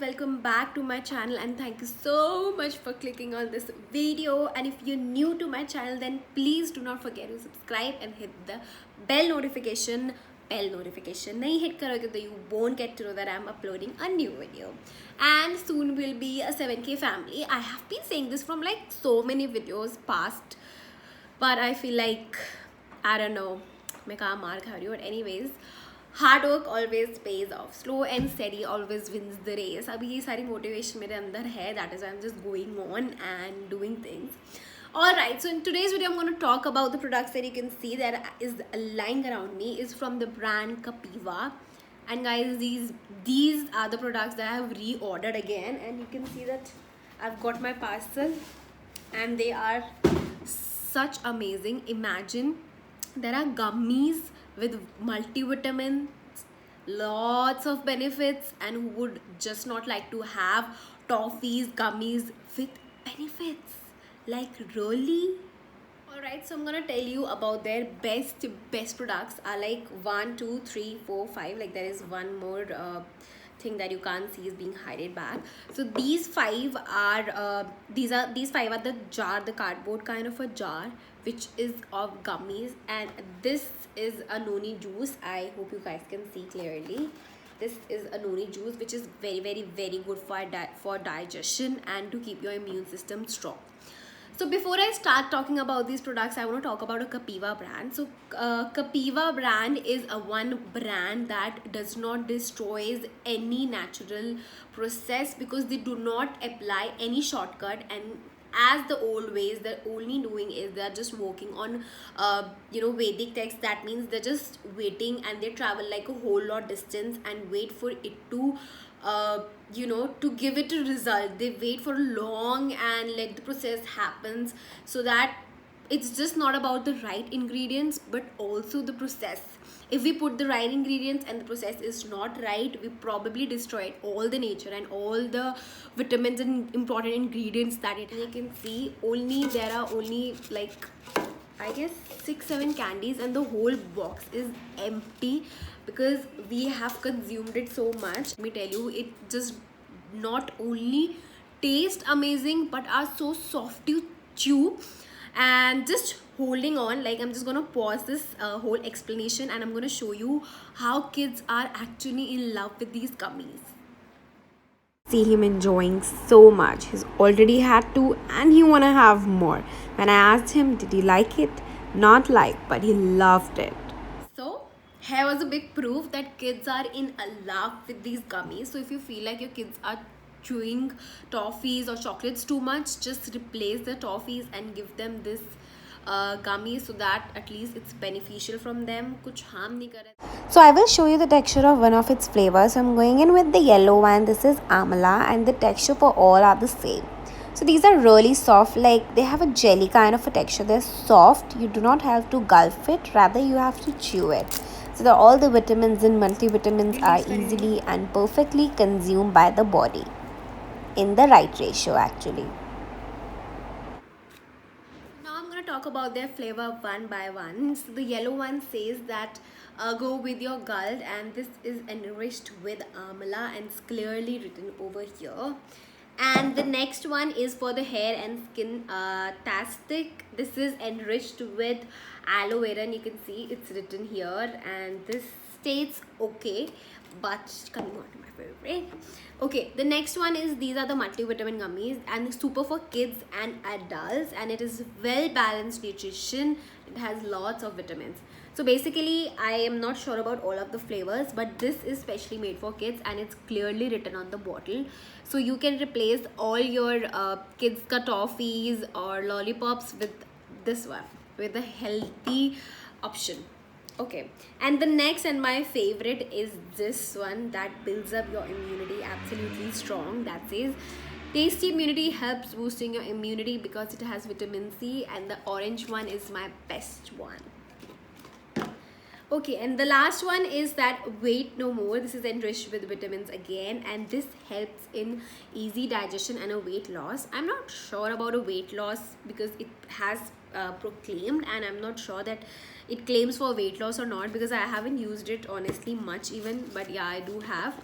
welcome back to my channel and thank you so much for clicking on this video. And if you're new to my channel, then please do not forget to subscribe and hit the bell notification. नहीं hit करोगे तो you won't get to know that I'm uploading a new video. And soon will be a 7K family. I have been saying this from like so many videos past, but I feel like I don't know, मैं कहाँ मार खा रही हूँ. But anyways, hard work always pays off, slow and steady always wins the race. अभी ये सारी motivation मेरे अंदर है, that is I am just going on and doing things. Alright, so in today's video I'm going to talk about the products that you can see that is lying around me is from the brand Capiva. And guys, these are the products that I have reordered again, and you can see that I've got my parcel and they are such amazing. Imagine there are gummies with multivitamins, lots of benefits, and who would just not like to have toffees, gummies with benefits? Like really? Alright, so I'm gonna tell you about their best products are like 1, 2, 3, 4, 5. Like there is one more thing that you can't see is being hidden back. So these five are these five are the jar, the cardboard kind of a jar, which is of gummies, and this is a noni juice. I hope you guys can see clearly. This is a noni juice which is very good for digestion and to keep your immune system strong. So before I start talking about these products, I want to talk about a Capiva brand. So Capiva brand is a one brand that does not destroys any natural process, because they do not apply any shortcut, and as the old ways they're only doing is they're just working on Vedic text. That means they're just waiting and they travel like a whole lot distance and wait for it to to give it a result. They wait for long and let the process happens, so that it's just not about the right ingredients but also the process. If we put the right ingredients and the process is not right, we probably destroyed all the nature and all the vitamins and important ingredients that it has. You can see there are only like I guess 6-7 candies and the whole box is empty because we have consumed it so much. Let me tell you, it just not only taste amazing but are so soft to chew. And just holding on, like I'm just gonna pause this whole explanation and I'm gonna show you how kids are actually in love with these gummies. See him enjoying so much. He's already had two and he wanna have more. When I asked him did he like it, not like, but he loved it. So here was a big proof that kids are in love with these gummies. So if you feel like your kids are chewing toffees or chocolates too much, just replace the toffees and give them this gummy, so that at least it's beneficial from them. Kuch harm nahi kare. So I will show you the texture of one of its flavors. So I'm going in with the yellow one. This is amla, and the texture for all are the same. So these are really soft, like they have a jelly kind of a texture. They're soft. You do not have to gulp it, rather you have to chew it. So all the vitamins and multivitamins are easily and perfectly consumed by the body in the right ratio actually. Now I'm going to talk about their flavor one by one. So the yellow one says that go with your gulp, and this is enriched with amla and it's clearly written over here. And the next one is for the hair and skin tastic. This is enriched with aloe vera, and you can see it's written here, and this states okay, but coming on to my favorite. Okay, the next one is these are the multivitamin gummies, and it's super for kids and adults, and it is well balanced nutrition. It has lots of vitamins. So basically I am not sure about all of the flavors, but this is specially made for kids and it's clearly written on the bottle. So you can replace all your kids ka toffees or lollipops with this one, with a healthy option. Okay, and the next and my favorite is this one that builds up your immunity absolutely strong. That says tasty immunity helps boosting your immunity because it has vitamin C, and the orange one is my best one. Okay, and the last one is that wait no more. This is enriched with vitamins again, and this helps in easy digestion and a weight loss. I'm not sure about a weight loss because it has proclaimed, and I'm not sure that it claims for weight loss or not because I haven't used it honestly much even, but yeah, I do have.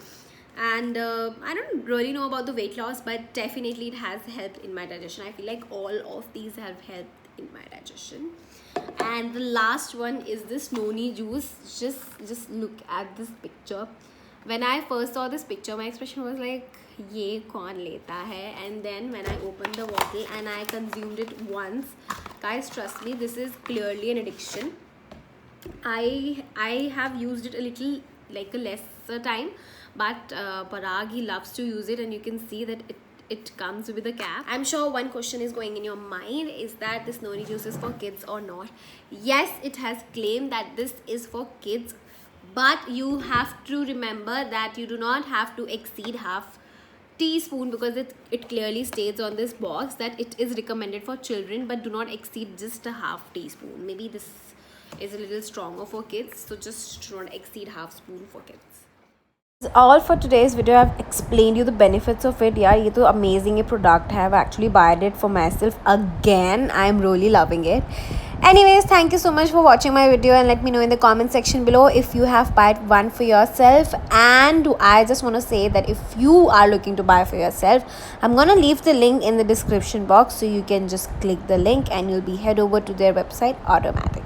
And I don't really know about the weight loss, but definitely it has helped in my digestion. I feel like all of these have helped in my digestion. And the last one is this noni juice. Just look at this picture. When I first saw this picture, my expression was like, ye kaun leta hai? And then when I opened the bottle and I consumed it once, guys, trust me, this is clearly an addiction. I have used it a little, like a lesser time, but Parag, he loves to use it, and you can see that it comes with a cap. I'm sure one question is going in your mind, is that this noni juice is for kids or not? Yes, it has claimed that this is for kids, but you have to remember that you do not have to exceed half teaspoon, because it clearly states on this box that it is recommended for children, but do not exceed just a half teaspoon. Maybe this is a little stronger for kids, so just do not exceed half spoon for kids. All for today's video. I've explained you the benefits of it. Yeah, ये तो amazing ये product है. I've actually bought it for myself again. I'm really loving it. Anyways, thank you so much for watching my video, and let me know in the comment section below if you have bought one for yourself. And I just want to say that if you are looking to buy for yourself, I'm gonna leave the link in the description box, so you can just click the link and you'll be head over to their website automatically.